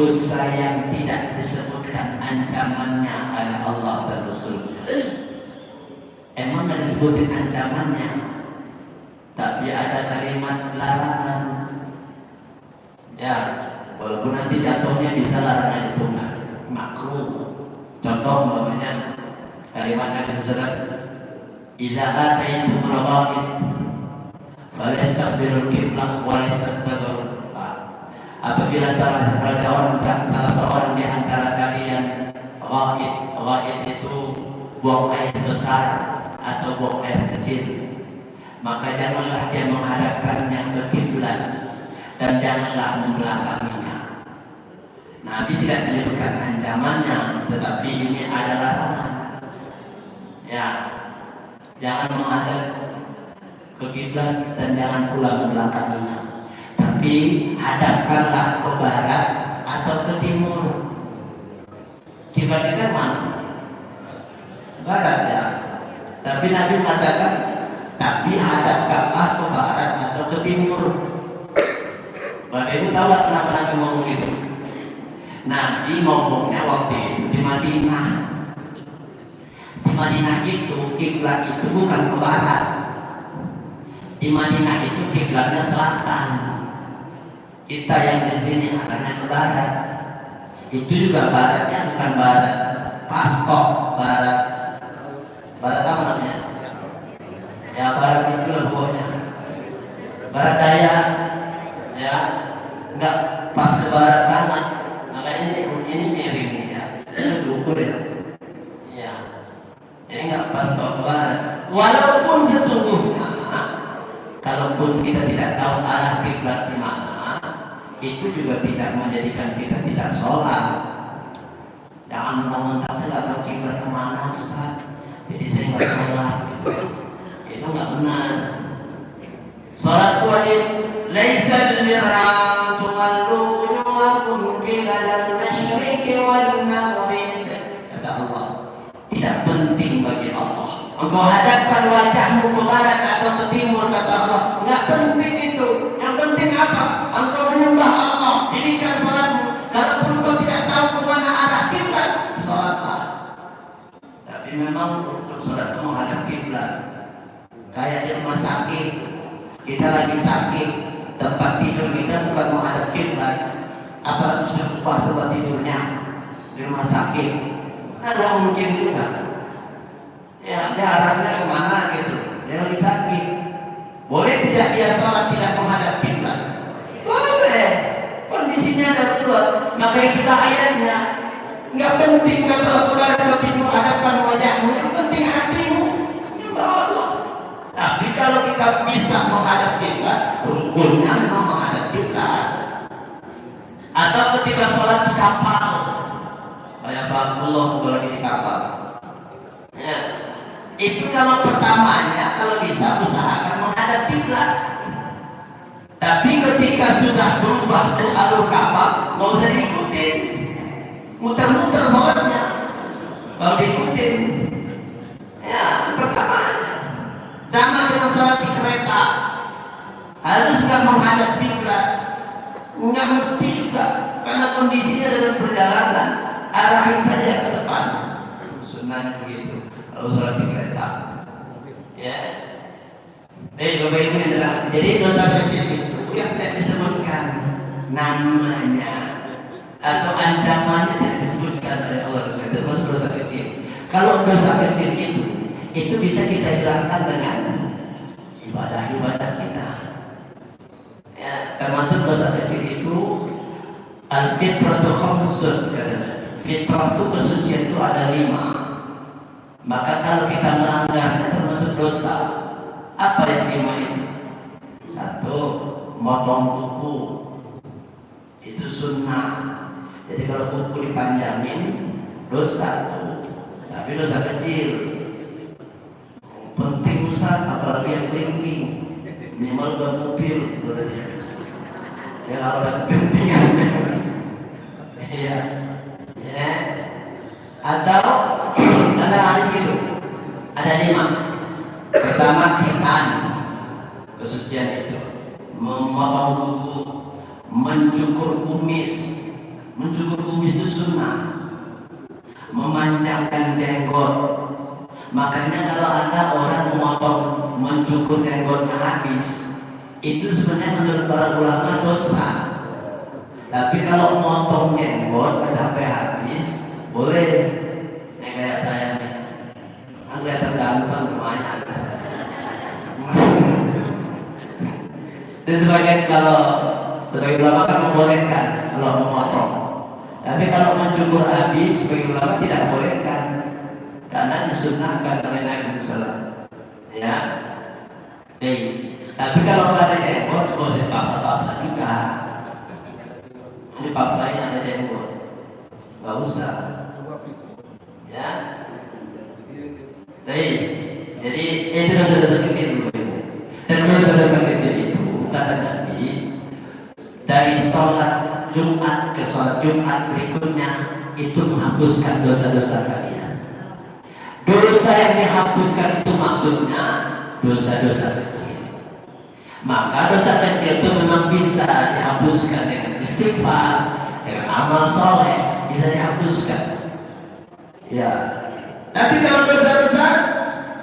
dosa yang tidak disebutkan ancamannya oleh Allah dan Rasul. Emang nggak disebutin ancamannya, tapi ada kalimat larangan. Ya, walaupun nanti jatuhnya bisa larangan itu nggak makruh. Contoh umpamanya kalimat Nabi sallallahu "Idza ataitumul ghaib falastaqbilul qiblah wa lastadbirul." Apabila salah seorang di antara kalian ghaib itu buang air besar atau buang air kecil, maka janganlah dia menghadapkannya ke kiblat dan janganlah membelakanginya. Nabi tidak menyebutkan ancamannya, tetapi ini ada larangan. Ya, jangan menghadap ke kiblat dan jangan pula membelakanginya. Tapi hadapkanlah ke barat atau ke timur. Kiblat kita mana? Barat ya. Tapi Nabi mengatakan, tapi hadapkanlah ke barat atau ke timur. Bapak Ibu tahu kenapa Nabi ngomong itu? Nabi ngomongnya waktu itu di Madinah. Di Madinah itu kiblat itu bukan ke barat. Di Madinah itu kiblatnya selatan. Kita yang di sini adanya ke barat. Itu juga baratnya bukan barat paspor, barat apa namanya? Ya barat itu lah pokoknya. Barat daya, ya nggak pas ke barat banget. Makanya ini miring nih ya, ini diukur ya. Ya, ini nggak pas ke barat. Walaupun sesungguhnya, kalaupun kita tidak tahu arah kiblat di mana, itu juga tidak menjadikan kita tidak sholat. Jangan mentang-mentang saya nggak tahu kiblat kemana Ustaz, jadi saya nggak sholat. Itu nggak benar. Sholat wajib. Laisa al-birra tuwallu wujuhakum qibala al-masyriqi wal-maghrib. Kata Allah, tidak penting bagi Allah engkau hadapkan wajahmu ke barat atau ke timur. Kata Allah, nggak penting itu. Yang penting apa? Engkau menyembah Allah, dirikan salatmu. Kalaupun engkau tidak tahu kemana arah kiblat, salatlah. Tapi memang untuk salat itu menghadap kiblat. Kayak di rumah sakit, kita lagi sakit, tempat tidur kita bukan menghadap kiblat. Apa sebab tempat tidurnya di rumah sakit? Ada mungkin juga. Ya, dia arahnya kemana gitu? Dia lagi sakit. Boleh tidak dia sholat tidak menghadap kiblat? Boleh. Kondisinya darurat. Maka itu ayatnya. Nggak penting kalau keluar ke timur hadapkan wajahmu. Yang penting hatimu. Nyembah Allah. Tapi kalau kita bisa menghadap kiblat, rukunnya memang menghadap kiblat. Atau ketika sholat di kapal, kayak Allah lagi di kapal. Ya. Itu kalau pertamanya, kalau bisa usahakan menghadap kiblat. Tapi ketika sudah berubah ke alur kapal, nggak usah diikutin, muter-muter sholatnya. Kalau diikutin, ya pertamanya sama dengan sholat di kereta, harus nggak menghadap kiblat. Nggak mesti juga, karena kondisinya dalam perjalanan, arahin saja ke depan. Sunnahnya begitu. Kalau sholat di kereta, ya. Bapak Ibu yang terang. Jadi dosa kecil itu yang tidak disebutkan namanya atau ancamannya tidak disebutkan oleh Allah, termasuk dosa kecil. Kalau dosa kecil itu bisa kita hilangkan dengan ibadah-ibadah kita. Ya, termasuk dosa kecil itu al-fitratu khamsun, katanya. Fitrah itu kesucian itu ada 5. Maka kalau kita melanggarnya termasuk dosa. Apa yang 5 itu? 1, motong kuku. Itu sunnah. Jadi kalau kuku dipanjangin dosa tuh. Tapi dosa kecil. Penting Ustaz, apalagi yang kelingking. Minimal buat mobil. Ya kalau ada kepentingan. Iya. Ya. Atau ada hadis gitu. Ada 5. Pertama khitan, kesucian itu. Memotong kuku, mencukur kumis, Mencukur kumis itu sunnah. Memanjangkan jenggot. Makanya kalau ada orang memotong, mencukur jenggotnya habis, itu sebenarnya menurut para ulama dosa. Tapi kalau motong jenggot nggak sampai habis, boleh. Ini kayak saya nih, kan kelihatan ganteng lumayan. Itu sebagai kalau sebagai ulama kan membolehkan kalau memotong. Tapi kalau mencukur habis, sebagai ulama tidak bolehkan, karena disunahkan oleh Nabi Sallallahu. Ya, tapi kalau nggak ada jenggot, nggak usah paksa-paksa juga. Ini paksain ada jenggot, nggak usah. Ya, jadi itu dosa-dosa kecil, dan dosa-dosa kecil itu kata Nabi, dari sholat Jumat ke sholat Jumat berikutnya itu menghapuskan dosa-dosa kalian. Dosa yang dihapuskan itu maksudnya dosa-dosa kecil. Maka dosa kecil itu memang bisa dihapuskan dengan istighfar, dengan amal soleh, bisa dihapuskan. Ya. Tapi kalau dosa besar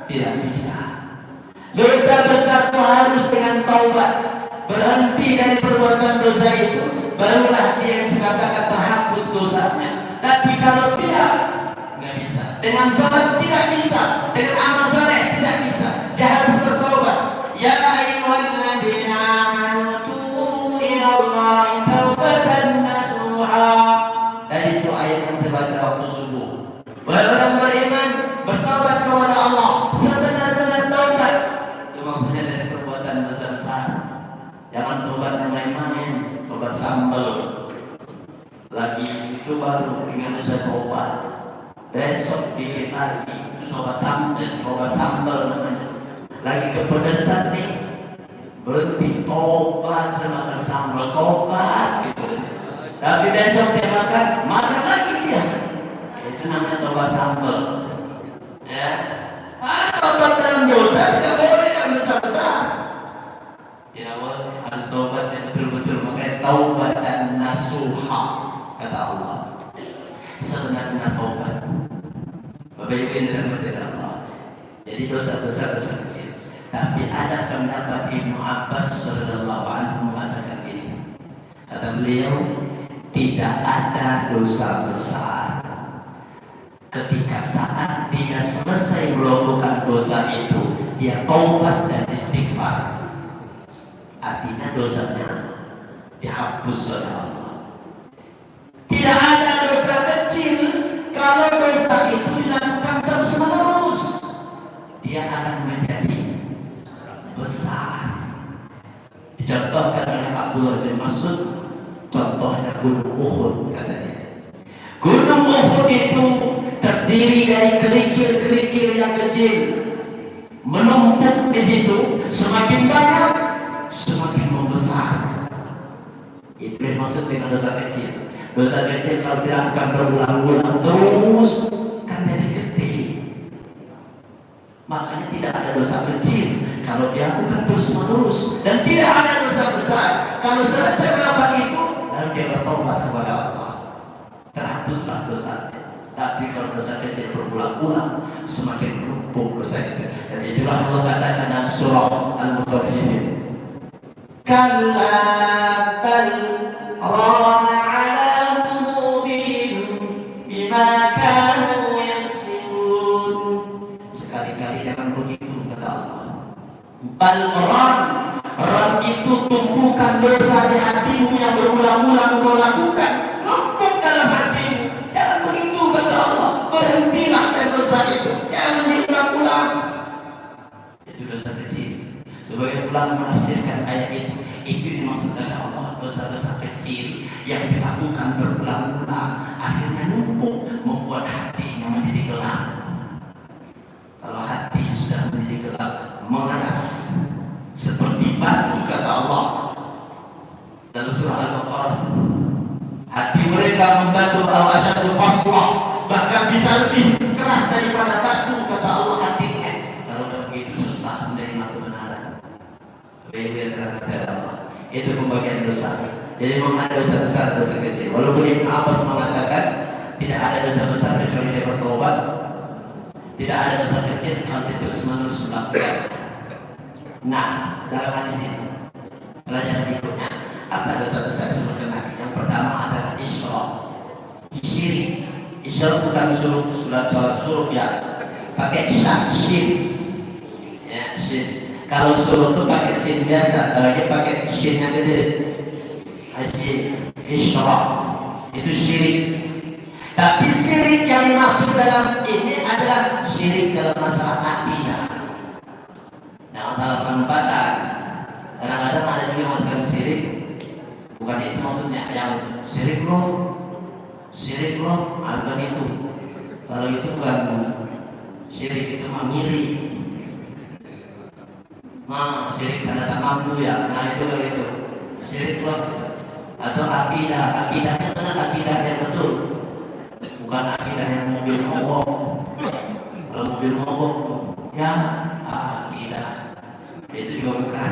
tidak bisa. Dosa besar itu harus dengan taubat, berhenti dari perbuatan dosa itu, barulah dia yang dikatakan terhapus dosanya. Tapi kalau tidak, nggak bisa. Dengan salat tidak bisa, dengan amal soleh tidak bisa. Dia harus bertobat. Ya ayyuhalladzina amanu tubu ilallahi taubatan nasuha. Dan itu ayat yang saya baca waktu subuh. Wahai orang beriman, bertobat kepada Allah sebenar-benar taubat. Itu maksudnya dari perbuatan besar-besar. Jangan tobat yang main-main, tobat sambal. Lagi itu baru ingin saya tobat. Besok bikin lagi, itu tobat tambel, tobat sambal namanya. Lagi kepedesan nih, berhenti tobat, saya makan sambal, tobat gitu. Tapi besok dia makan lagi dia. Itu namanya tobat sambal. Ya, tobat dalam dosa tidak boleh yang besar-besar. Tidak boleh, harus taubat yang betul-betul. Makanya taubat dan nasuha kata Allah, sebenarnya taubat. Bapak Ibu yang dirahmati Allah. Jadi dosa besar, dosa kecil. Tapi ada pendapat Ibnu Abbas radhiyallahu anhu mengatakan ini. Kata beliau, tidak ada dosa besar ketika saat dia selesai melakukan dosa itu, dia taubat dan istighfar. Artinya dosanya dihapus oleh Allah. Tidak ada dosa kecil kalau dosa itu dilakukan terus-menerus, dia akan menjadi besar. Dicontohkan oleh Abdullah bin Mas'ud, contohnya Gunung Uhud katanya. Gunung Uhud itu terdiri dari kerikil-kerikil yang kecil, menumpuk di situ, semakin banyak semakin membesar. Itu yang maksud dengan dosa kecil. Dosa kecil kalau dilakukan berulang-ulang terus kan jadi gede. Makanya tidak ada dosa kecil kalau dilakukan terus-menerus, dan tidak ada dosa besar kalau selesai melakukan itu lalu dia bertobat kepada Allah, terhapuslah dosanya. Tapi kalau dosa kecil berulang-ulang semakin menumpuk dosa itu. Dan itulah Allah katakan dalam surah Al-Mutaffifin, kalla bal rana ala qulubihim bima kanu yaksibun. Sekali-kali jangan begitu kata Allah. Bal ran itu tumpukan dosa di hatimu yang berulang-ulang kau lakukan, numpuk dalam hatimu. Jangan begitu kata Allah. Berhentilah dari dosa itu, jangan diulang-ulang. Itu dosa kecil. Sebagai ulama menafsirkan ayat itu dimaksud oleh Allah dosa-dosa kecil yang dilakukan berulang-ulang akhirnya numpuk, membuat hatinya menjadi gelap. Kalau hati sudah menjadi gelap, mengeras seperti batu kata Allah dalam surah Al-Baqarah, hati mereka membatu al-asyadu qaswah, bahkan bisa lebih keras daripada batu kata Allah hatinya. Kalau udah begitu susah menerima kebenaran. Itu pembagian dosa. Jadi memang ada dosa besar, dosa kecil. Walaupun Ibnu Abbas mengatakan tidak ada dosa besar kecuali dia bertobat, tidak ada dosa kecil kalau dia terus menerus melakukan. Nah, dalam hadis ini pelajaran berikutnya, apa dosa besar disebutkan Nabi? Yang pertama adalah isyrak, syirik. Isyrak bukan sholat suruh ya, pakai syirik. Ya, syirik. Kalau suruh itu pakai sin biasa, kalau dia pakai shin yang gede. Isyrak itu syirik. Tapi syirik yang dimaksud dalam ini adalah syirik dalam masalah akidah, jangan salah penempatan. Kadang-kadang ada juga yang mengatakan syirik, bukan itu maksudnya. Yang syirik loh, bukan itu. Kalau itu bukan syirik, itu mah ngiri. Syirik karena tak mampu ya. Nah itu kalau itu syirik loh. Atau akidahnya benar, akidah yang betul, bukan akidah yang mobil mogok. Kalau mobil mogok ya akidah itu juga bukan.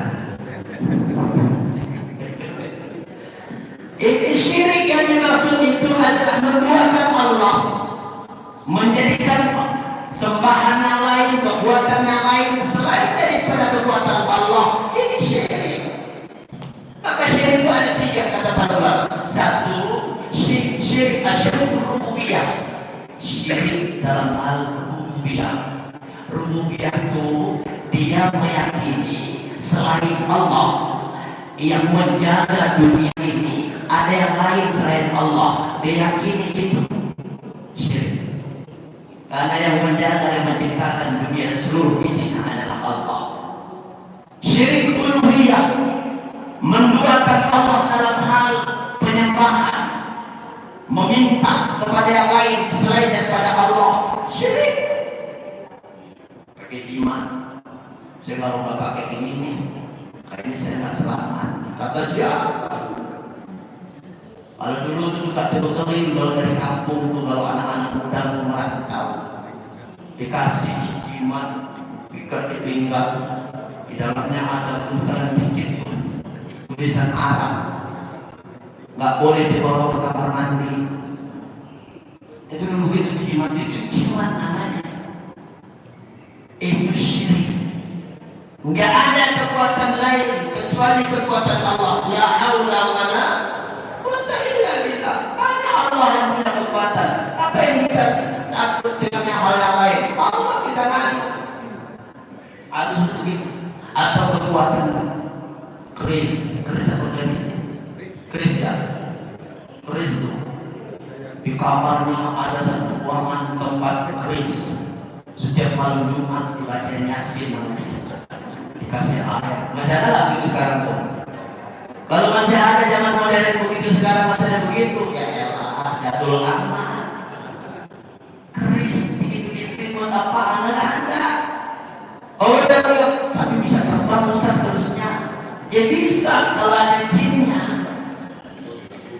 Ini syirik yang dimaksud itu adalah perbuatan Allah, menjadikan sembahan yang lain, perbuatan yang lain selain daripada perbuatan Allah. Ini syirik. Maka syirik itu ada tiga kata para ulama. Satu, syirik rububiyah, syirik dalam hal rububiyah. Rububiyah itu dia meyakini selain Allah yang menjaga dunia ini, ada yang lain selain Allah. Dia yakini itu syirik. Karena yang menjaga dan menciptakan dunia seluruh isinya adalah Allah. Syirik uluhiyah, menduakan Allah dalam hal penyembahan, meminta kepada yang lain selain daripada Allah. Syirik. Pakai jimat, saya kalau nggak pakai ini nih, kayaknya saya nggak selamat. Kata siapa? Kalau dulu tuh suka dibekali kalau dari kampung tuh, kalau anak-anak muda mau merantau, dikasih jimat, ikat di pinggang, di dalamnya ada buntalan dikit tulisan Arab, nggak boleh dibawa ke kamar mandi. Itu dulu gitu jimat namanya. Itu syirik. Nggak ada kekuatan lain kecuali kekuatan Allah. La haula wala quwwata illa billah. Hanya Allah yang punya kekuatan. Apa yang kita takut dengan yang hal yang lain? Allah kita nanya. Harus begitu. Atau kekuatan keris apa keris ya? Keris itu di kamarnya ada satu ruangan tempat keris. Setiap malam Jumat dibaca Yasin, dikasih ayat. Masih ada lagi itu sekarang tuh. Kalau masih ada zaman modern begitu, sekarang masih ada begitu, ya elah, jadul amat. Keris dikit-dikit buat apaan? Nggak ada. Oh udah lihat, tapi bisa terbang Ustaz kerisnya. Ya bisa kalau ada jinnya.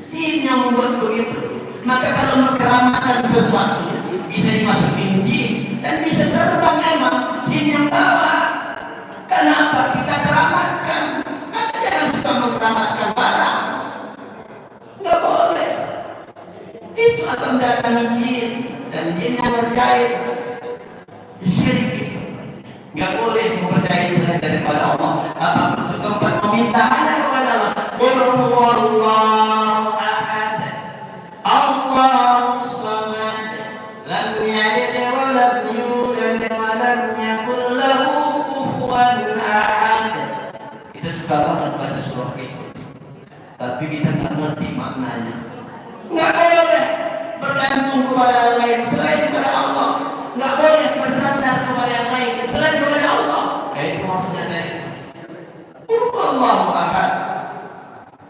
Jin yang membuat begitu. Maka kalau mengkeramatkan sesuatu, bisa dimasukin jin dan bisa terbang. Memang jin yang bawa. Kenapa kita keramatkan? Maka jangan suka mengkeramatkan barang. Nggak boleh. Itu akan mendatangi jin, dan jin yang berjahit syirik itu. Nggak boleh mempercayai selain daripada Allah. Apa itu tempat meminta hanya kepada Allah. Qul huwallahu ahad, Allahus samad, lam yalid wa lam yulad wa lam yakul lahu kufuwan ahad. Kita suka banget baca surah itu, tapi kita nggak ngerti maknanya. Nggak boleh bergantung kepada lain selain kepada Allah. Nggak boleh bersandar kepada yang lain selain kepada Allah. Itu maksudnya dari itu. Allahu ahad.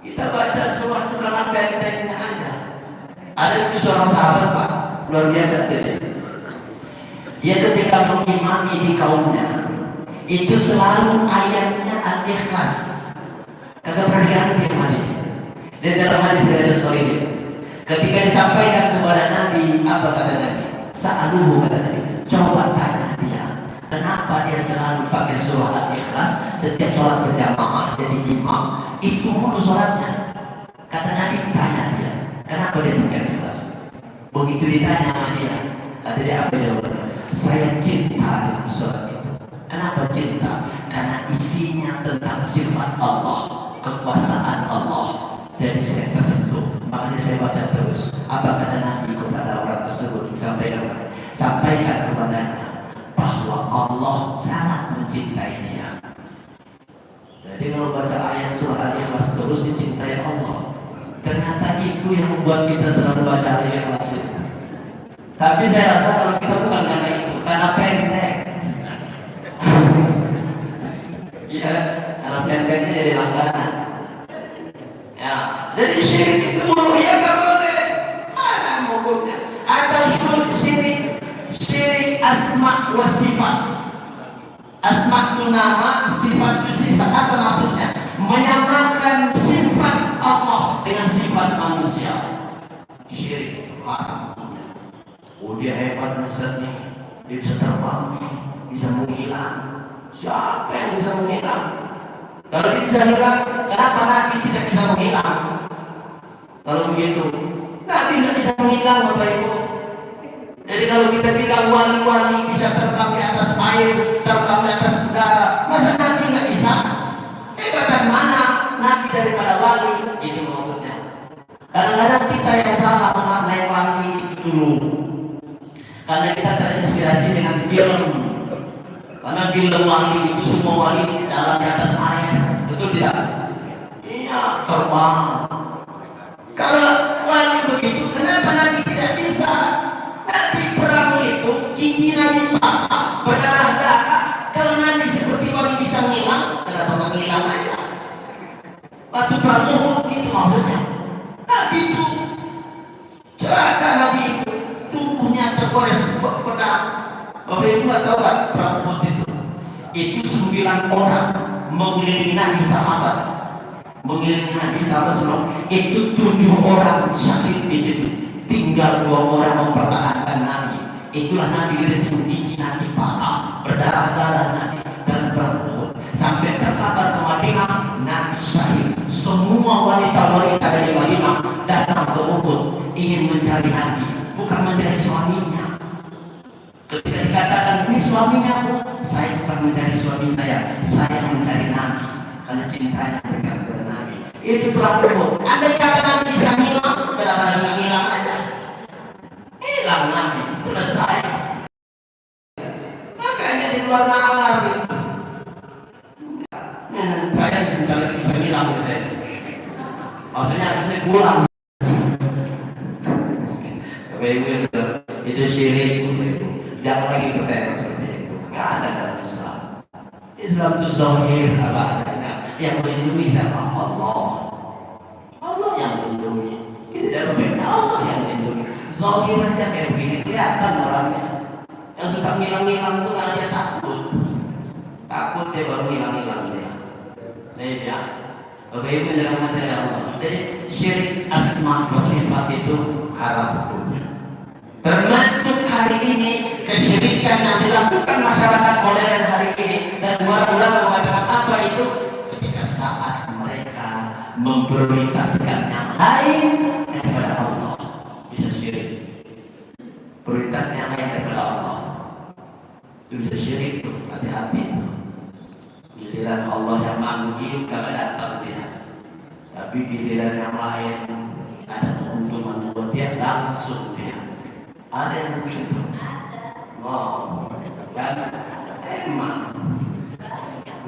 Kita baca surah itu karena bentengnya ada. Ada itu seorang sahabat Pak, luar biasa dia. Dia ketika mengimami di kaumnya, itu selalu ayatnya Al-Ikhlas. Kagak pernah diganti sama dia. Dan dalam hadis ada sahih. Ketika disampaikan kepada Nabi, apa kata Nabi? Sa'aluhu, kata Nabi, coba tanya dia, kenapa dia selalu pakai surah Al-Ikhlas setiap sholat berjamaah jadi imam? Itu mulu sholatnya. Kata Nabi, tanya dia, kenapa dia pakai ikhlas? Begitu ditanya sama dia, kata dia apa jawabannya? Saya cinta dengan surat itu. Kenapa cinta? Karena isinya tentang sifat Allah, kekuasaan Allah. Jadi saya tersentuh, makanya saya baca terus. Apa kata Nabi kepada orang tersebut? Sampaikan kepadanya bahwa Allah sangat mencintai dia. Jadi kalau baca ayat surah Al-Ikhlas terus, dicintai Allah. Ternyata itu yang membuat kita selalu baca Al-Ikhlas itu. Tapi saya rasa kalau kita bukan karena itu, karena pendek. Iya, karena pendeknya jadi langganan. Ya, jadi syirik itu ya nggak boleh. Mogoknya. Atau syirik asma wa sifat. Asma itu nama, sifat itu sifat. Apa maksudnya? Menyamakan sifat Allah dengan sifat manusia. Syirik haram. Oh dia hebat misalnya, dia bisa terbang nih, bisa menghilang. Siapa yang bisa menghilang? Kalau dia bisa hilang, kenapa Nabi tidak bisa menghilang? Kalau begitu, Nabi tidak bisa menghilang, Bapak Ibu. Jadi kalau kita bilang wali-wali bisa terbang di atas air, terbang di atas udara, masa Nabi nggak bisa? Katakan mana Nabi daripada wali? Itu maksudnya. Kadang-kadang kita yang salah memaknai wali itu dulu. Karena kita terinspirasi dengan film. Karena film wali itu semua wali dalam di atas air, betul tidak? Iya, terbang. Kalau wali begitu, kenapa Nabi tidak bisa? Nabi peramu itu gigi Nabi patah, berdarah-darah. Kalau Nabi seperti wali bisa ngilang, kenapa nggak ngilang aja? Waktu peramu itu maksudnya. Nabi itu celaka, Nabi itu tubuhnya tergores pedang. Bapak Ibu nggak tahu kan perang Uhud itu 9 orang mengelilingi Nabi sahabat, semua. Itu 7 orang syahid di situ, tinggal 2 orang mempertahankan Nabi. Itulah Nabi itu gigi Nabi patah, berdarah-darah Nabi dan perang Uhud. Sampai terkabar ke Madinah, Nabi syahid. Semua wanita-wanita dari Madinah datang ke Uhud ingin mencari Nabi, bukan mencari suaminya. Ketika dikatakan ini suaminya, saya bukan mencari suami saya mencari Nabi, karena cintanya mereka kepada Nabi. Itu perang Uhud. Andai kata Nabi bisa hilang, kenapa Nabi hilang aja? Hilang Nabi, selesai. Makanya di luar nalar gitu. Saya bisa hilang gitu. Maksudnya harusnya kurang. Bapak Ibu itu syirik. Jangan lagi percaya seperti itu. Nggak ada dalam Islam. Islam itu zahir apa adanya. Yang melindungi sama Allah. Allah yang melindungi. Kita tidak berbeda. Allah yang melindungi. Zahir aja kayak begini, kelihatan orangnya. Yang suka ngilang-ngilang itu karena dia takut. Takut dia baru ngilang-ngilang dia. Baik ya. Bapak Ibu dalam materi Allah. Jadi syirik asma wa sifat itu haram hukumnya. Termasuk hari ini kesyirikan yang dilakukan masyarakat modern hari ini, dan ulama mengatakan apa itu? Ketika saat mereka memprioritaskan yang lain daripada Allah, bisa syirik. Prioritasnya yang lain daripada Allah, itu bisa syirik tuh. Hati-hati tuh. Giliran Allah yang manggil kalau datang dia, tapi giliran yang lain ada keuntungan buat dia, langsung dia. Ada yang begitu? Mau kan? Emang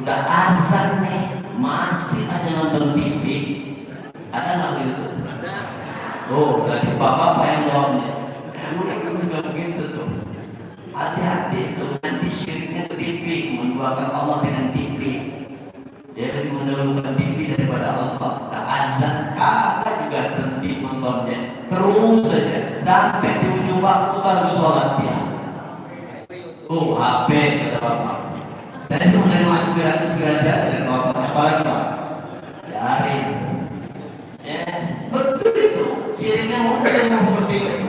udah azan nih, masih aja nonton TV. Ada nggak gitu? Oh, dari bapak yang jawabnya. Emang juga begitu tuh. Hati-hati tuh, nanti syiriknya ke TV, menduakan Allah dengan TV. Jadi mendahulukan TV daripada Allah. Tak azan, kagak juga berhenti nontonnya. Terus saja sampai di ujung waktu baru sholat dia. Oh, HP kata bapak. Saya sih menerima inspirasi dari bapak. Apalagi pak? Dari. Betul itu. Syiriknya mungkin seperti itu.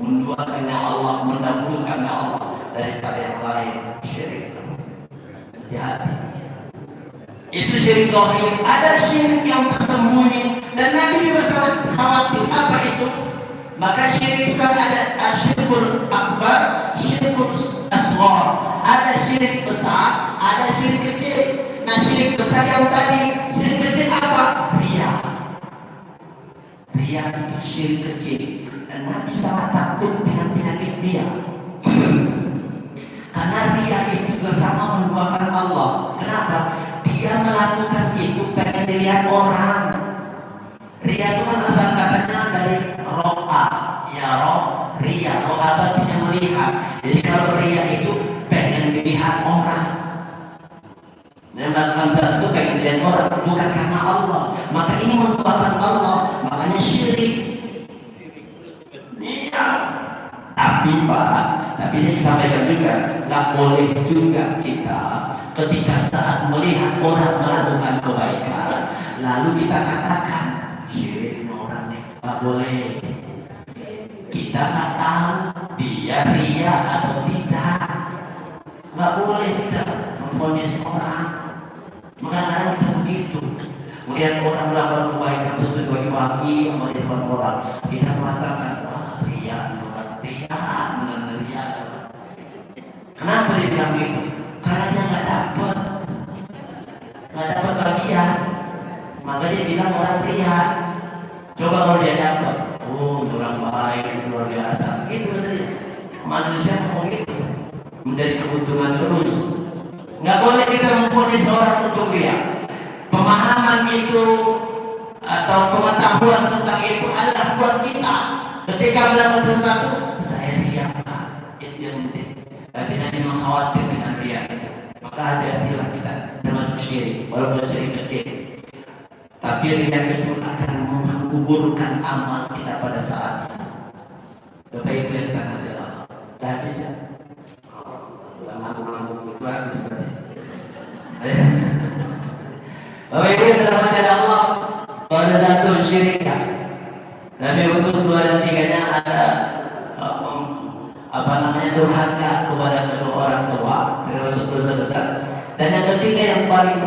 Menduakannya Allah, mendahulukannya Allah daripada yang lain. Syirik. Hati-hati. Itu syirik zahir. Ada syirik yang tersembunyi dan Nabi juga sangat khawatir. Apa itu? Maka syirik itu kan ada asyirkul akbar, syirkul asghar. Ada syirik besar, ada syirik kecil. Nah, syirik besar yang tadi, syirik kecil apa? Ria. Ria itu syirik kecil. Dan Nabi sangat takut dengan penyakit ria. Karena ria itu juga sama menduakan Allah. Kenapa? Dia melakukan itu pengen dilihat orang. Ria itu kan asal katanya dari ro'a, ya ria. Ro'a artinya melihat. Jadi kalau ria itu pengen dilihat orang. Dan melakukan satu pengen dilihat orang, bukan karena Allah. Maka ini menduakan Allah. Makanya syirik. Iya. Tapi Pak, tapi saya sampaikan juga, nggak boleh juga kita ketika saat melihat orang melakukan kebaikan, lalu kita katakan syirik orangnya, nggak boleh. Kita nggak tahu dia ria atau tidak, nggak boleh kita memvonis orang. Makanya kita begitu, melihat orang melakukan kebaikan seperti bagi-bagi sama di depan orang, kita mengatakan wah ria, ria, benar ria. Kenapa dia bilang begitu? Karena dia nggak dapat bagian, maka dia bilang orang ria. Coba kalau dia dapat, oh orang baik luar biasa, gitu tadi. Manusia mau gitu, menjadi keuntungan terus. Nggak boleh kita memvonis orang untuk ria. Pemahaman itu atau pengetahuan tentang itu adalah buat kita. Ketika melakukan sesuatu, saya ria, itu yang penting. Tapi nanti mengkhawatir dengan ria itu. Maka hati-hatilah kita termasuk syirik, walaupun syirik kecil. Tapi ria itu akan menggugurkan amal kita pada saat itu. Baik-baik dan ada dah habis ya. Ngangguk-ngangguk itu habis berarti. Baik-baik dalam hati Allah. Pada satu syirik. Nabi untuk 2 dan 3-nya ada durhaka kepada kedua orang tua, termasuk dosa besar. Dan yang ketiga yang paling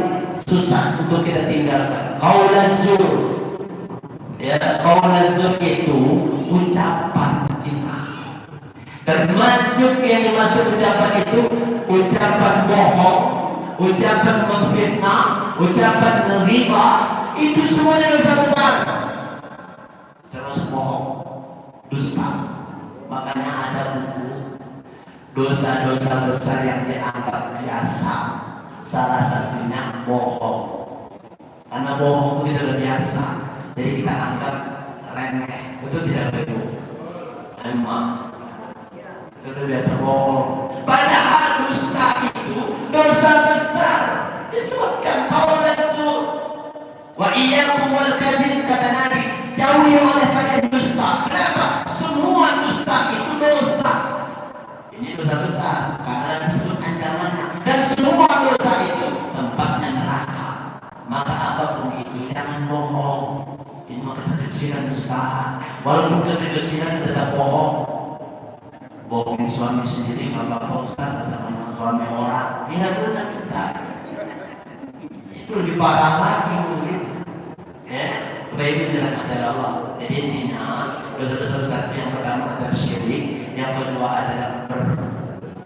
susah untuk kita tinggalkan, qaulaz zur. Ya, qaulaz zur itu ucapan kita. Termasuk yang dimaksud ucapan itu ucapan bohong, ucapan memfitnah, ucapan riba, itu semuanya dosa besar. Termasuk bohong, dusta. Makanya ada buku dosa-dosa besar yang dianggap biasa. Salah satunya bohong. Karena bohong itu tidak biasa, jadi kita anggap remeh. Itu tidak betul. Emang itu biasa bohong. Padahal dusta itu dosa besar. Disebutkan qaulaz zur. Wa iyyakum wal kadzib, kata Nabi, jauhi oleh kalian dusta. Kenapa? Semua dusta itu dosa. Ini dosa besar karena disebut ancamannya. Dan semua dosa itu tempatnya neraka. Maka apapun itu jangan bohong. Ini maka kekecilan dusta. Walaupun kekecilan tetap bohong. Bohongin suami sendiri nggak apa-apa Ustaz, sama suami orang. Ini nggak benar kita. Itu lebih parah lagi begitu. Ya, baik dalam hati Allah. Jadi intinya dosa-dosa besar yang pertama adalah syirik, yang kedua adalah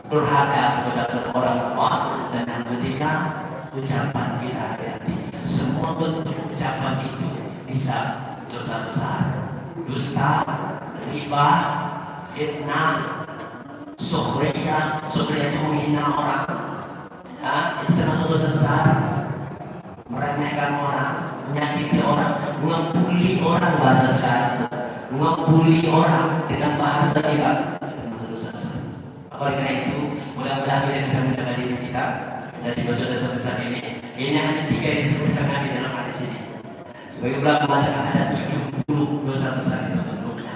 durhaka kepada orang tua, dan yang ketiga ucapan kita hati-hati. Semua bentuk ucapan itu bisa dosa besar, dusta, riba, fitnah, sukhriyah. Sukhriyah itu menghina orang, ya, itu termasuk dosa besar. Meremehkan orang, menyakiti orang, ngebully orang, bahasa sekarang, ngebully orang dengan bahasa kita, itu termasuk dosa besar. Oleh karena itu, mudah-mudahan kita bisa menjaga diri kita dari dosa-dosa besar ini. Ini hanya 3 yang disebutkan Nabi dalam hadis ini. Sebagai ulama mengatakan ada 70 dosa besar itu bentuknya.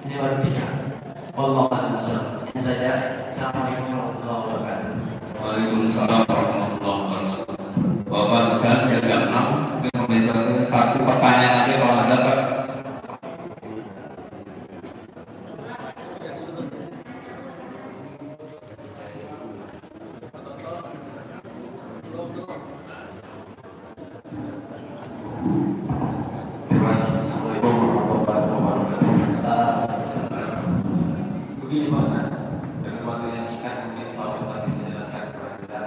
Ini baru 3. Wallahu a'lam bishawab. Ini saja. Assalamualaikum warahmatullahi wabarakatuh. Waalaikumsalam warahmatullahi wabarakatuh. Bapak Ustaz, jaga 6. Mungkin pemirsa satu pertanyaan lagi kalau ada Pak. Terima kasih. Assalamualaikum warahmatullahi wabarakatuh. Begini Pak Ustaz, dengan waktu yang singkat mungkin Pak Ustaz bisa jelaskan kepada kita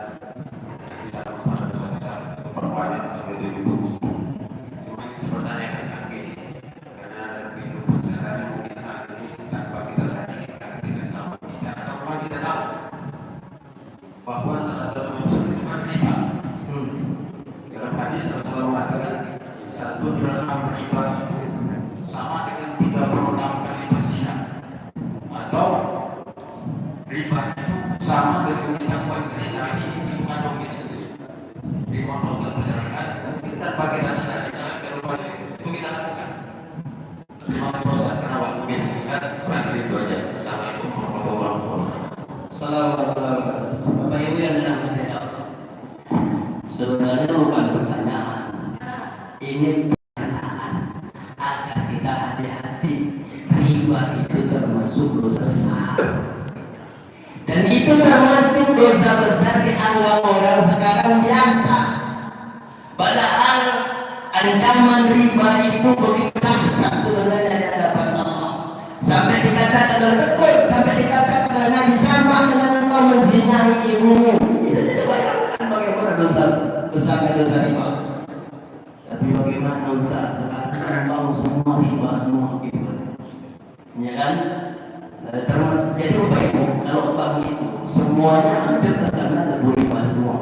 bicara masalah dosa besar itu perbanyak sampai 2000. Cuma ini pertanyaan kaki karena dalam kehidupan sehari mungkin hal ini tanpa kita sadari karena kita tahu tidak atau memang kita tahu bahwa salah satu dosa itu kan riba. Dalam hadis Rasulullah mengatakan 1 dirham riba itu sama dengan 36 kali berzina, atau riba itu sama dengan menyebabkan zina itu kandungnya sendiri. Di mana Ustaz menjelaskan kita bagi kita sadari dalam kehidupan itu kita lakukan. Terima kasih Ustaz karena waktu kita singkat, kurang itu aja. Assalamualaikum warahmatullahi wabarakatuh. Assalamualaikum. Bapak Ibu yang dirahmati Allah. Sebenarnya bukan pertanyaan, ini pernyataan agar kita hati-hati. Riba itu termasuk dosa besar, dan itu termasuk dosa besar dianggap orang sekarang biasa. Padahal ancaman riba itu begitu dahsyat sebenarnya di hadapan Allah. Sampai dikatakan betul, sampai dikatakan oleh Nabi sama dengan engkau menzinahi ibumu. Itu tidak bayangkan bagaimana dosa besarnya dosa riba. Tapi bagaimana Ustaz? Sekarang mau semua riba semua riba. Ya kan? Termasuk jadi Bapak Ibu, kalau bank itu semuanya hampir terkena debu riba semua.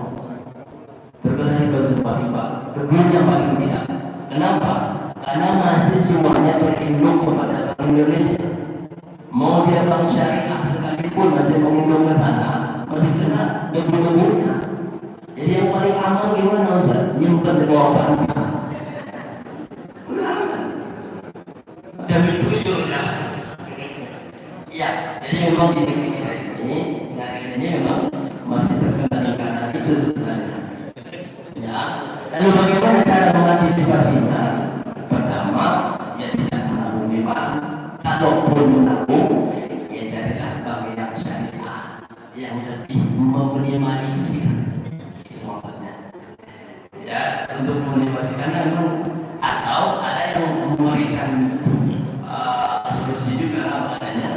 Terkena riba semua riba. Debunya paling tidak. Kenapa? Karena masih semuanya berinduk kepada Bank Indonesia. Mau dia bank syariah sekalipun masih menginduk ke sana, masih kena debu-debunya. Jadi yang paling aman gimana Ustaz? Nyimpan di bawah bantal. Udah bertujuh ya. Ya, jadi memang di negeri kita ini memang masih terkena karena itu sebenarnya. Ya, lalu bagaimana cara mengantisipasinya? Pertama, ya tidak menabung di bank. Kalaupun menabung, ya carilah bank yang syariah, yang lebih meminimalisir. Itu maksudnya. Ya, untuk meminimalisir karena memang atau ada yang memberikan solusi juga makanya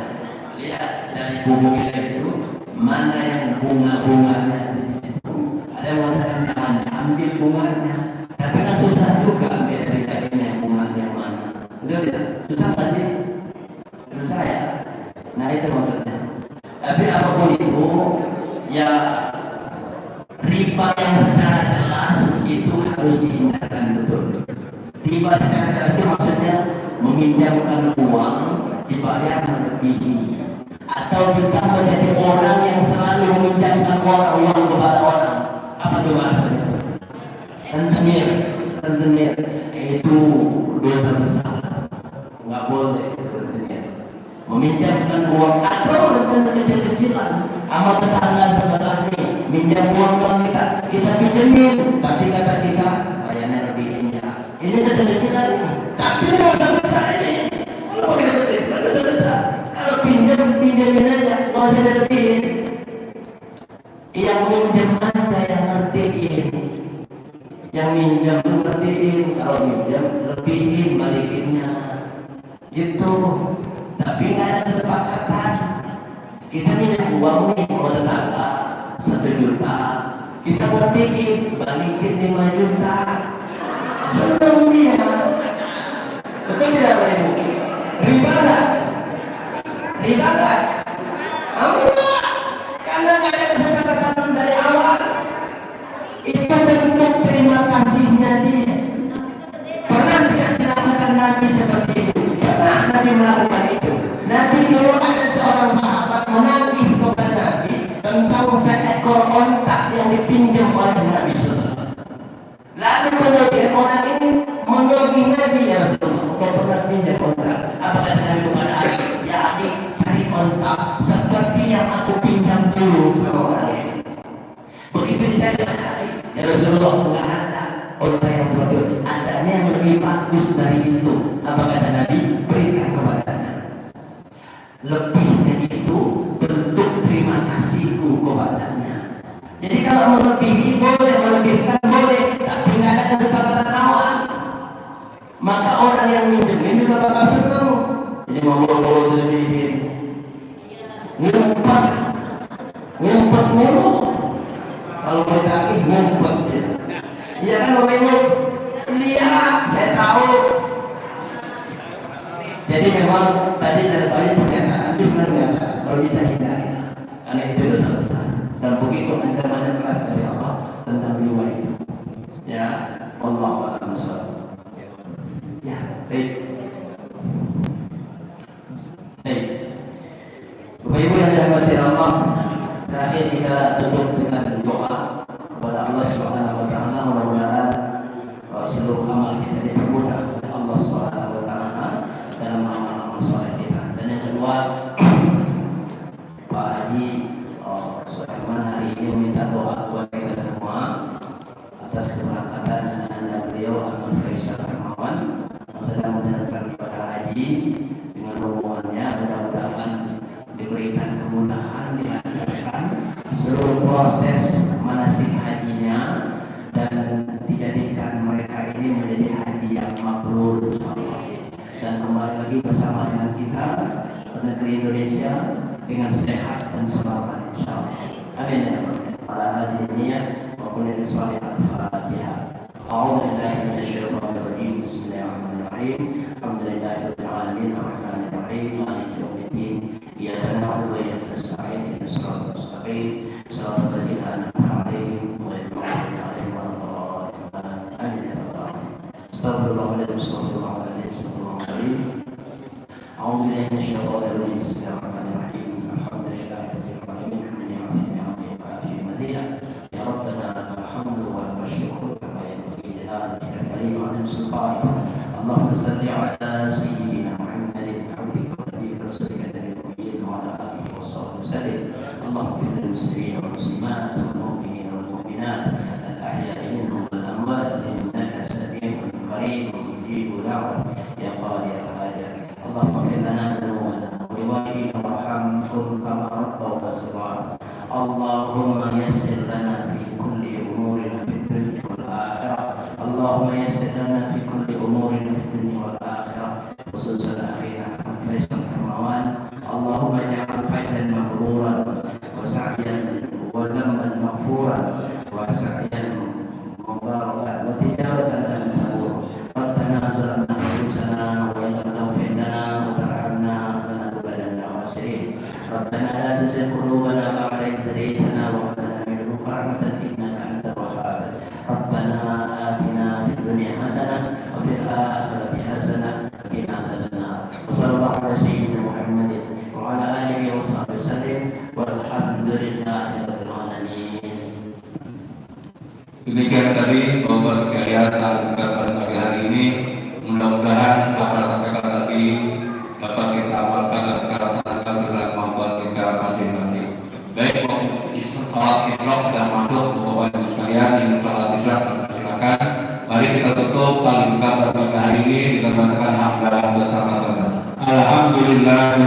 lihat dari buku kita itu mana yang bunga-bunganya di situ. Ada yang mengatakan jangan ambil bunganya, tapi kan susah juga ambil dari yang bunganya mana. Itu tidak susah tadi, susah ya. Nah itu maksudnya. Tapi apapun itu, ya riba yang secara jelas itu harus dihindarkan betul. Riba secara jelas itu maksudnya meminjamkan uang dibayar melebihi, atau kita menjadi orang yang selalu meminjamkan uang kepada orang. Apa itu bahasanya? Rentenir. Itu dosa besar, nggak boleh rentenir. Meminjamkan uang atau rentenir kecil-kecilan sama tetangga sebelah nih, minjam uang kita pinjemin, tapi kata kita bayarnya lebih indah. Ini kecil-kecilan, tapi dosa besar ini. Kalau dosa besar, kalau pinjemin aja, nggak usah dilebihin. Yang minjem aja yang ngertiin, yang minjem ngertiin. Kalau minjem lebihin balikinnya, gitu. Tapi nggak ada kesepakatan. Kita minjem uang nih sama tetangga 1 juta, kita ngertiin balikin 5 juta. Seneng dia. Betul tidak Pak Ibu? Riba nggak? Riba nggak? Enggak. Karena nggak ada kesepakatan dari awal. Itu bentuk terima kasihnya dia. Pernah tidak dilakukan Nabi seperti itu? Pernah Nabi melakukan itu? Nabi dulu ada seorang sahabat menagih kepada Nabi tentang seekor ontak yang dipinjam oleh Nabi SAW. Lalu kemudian orang ini menagih Nabi, ya Rasulullah, kau pernah pinjam ontak? Apa kata Nabi kepada Ali? Ya Ali, cari ontak seperti yang aku pinjam dulu sama orang ini. Begitu dicari oleh Ali, ya Rasulullah, enggak ada ontak yang seperti itu. Adanya yang lebih bagus dari itu. Apa kata Nabi? Berikan kepadanya. Lebih dari itu bentuk terima kasihku kepadanya. Jadi kalau melebihi boleh, melebihkan boleh, tapi nggak ada kesepakatan awal. lagi ngumpet dia. Iya kan Bapak Ibu? Lihat, saya tahu. Jadi memang tadi dari banyak pernyataan itu sebenarnya kalau bisa hindari, karena itu dosa besar dan begitu ancaman yang keras dari Allah tentang riba itu. Ya, Allah a'lam bishawab. Ya, baik. Baik. Bapak Ibu yang dirahmati Allah, terakhir kita tutup dengan doa kepada Allah Subhanahu wa taala, mudah-mudahan seluruh amal kita dipermudah oleh Allah Subhanahu wa taala dalam amal-amal saleh kita. Dan yang kedua, Pak Haji Sulaiman hari ini meminta doa buat kita semua atas keberangkatan anak beliau Ahmad Faisal Hermawan yang sedang menjalankan ibadah haji dengan rombongannya. Mudah-mudahan diberikan kemudahan, dilancarkan seluruh proses manasik hajinya dan dijadikan mereka ini menjadi haji yang mabrur insyaallah, dan kembali lagi bersama dengan kita ke negeri Indonesia dengan sehat dan selamat insyaallah. Amin ya rabbal alamin. Ala hadhihi maupun yang salih al-Fatihah. A'udzu billahi minasyaitonir rajim. Bismillahirrahmanirrahim. Alhamdulillahirabbil alamin arrahmanir rahim maliki yaumiddin. Iyyaka na'budu wa iyyaka nasta'in ihdinas siratal mustaqim siratal ladzina an'amta 'alaihim ghairil maghdubi 'alaihim waladdallin. Amin ya rabbal alamin. Astaghfirullahaladzim, astaghfirullahaladzim, astaghfirullahaladzim. A'udzu billahi minasyaitonir rajim. Bismillahirrahmanirrahim. Alhamdulillahirabbil alamin. Ya Rabbana lakal hamdu wa lakal syukru kama yanbaghi li jalali karim azim sultanik. Allahumma salli ala sayyidina Muhammadin abdika wa nabiyyika rasulika nabiyyin wa ala alihi wa sahbihi wasallim. Allahumma ighfir lil muslimin wal muslimat wal mu'minin wal mu'minat al ahya'i minhum wal amwat innaka sami'un qaribun mujibu da'wat ya qadi al hajat. Allahumma ighfir lana dhunubana wa liwalidina warhamhum kama rabbawna saghira. Allahumma yassir lana fi kulli umurina fid dunya wal akhirah. Allahumma yassir lana fi kulli umurina fid dunya wal akhirah. Khususan akhirah Faisal Hermawan. Allahumma ja'al hajjan mabruran wa sa'yan wa dhanban maghfuran wa sa'yan mubarakan wa tijaratan lam tabur. Rabbana zalamna anfusana wa in lam taghfir lana wa tarhamna lanakunanna khasirin. Rabbana la tuzigh qulubana ba'da idh hadaytana wa hab lana min ladunka rahmatan innaka antal wahhab. Rabbana atina fid dunya hasanah wa fil akhirati hasanah wa qina adzabannar. Wa sallallahu ala sayyidina Muhammadin wa ala alihi wa sahbihi wasallam walhamdulillahi rabbil alamin. Demikian tadi Bapak sekalian pada pagi hari ini, mudah-mudahan apa yang sampaikan tadi dapat kita amalkan dan kita laksanakan sesuai kemampuan kita masing-masing. Baik, salat Isra sudah masuk, Bapak Ibu sekalian yang salat Isra silakan. Mari kita tutup tali buka pada pagi hari ini dengan mengatakan hamdalah bersama-sama. Alhamdulillah.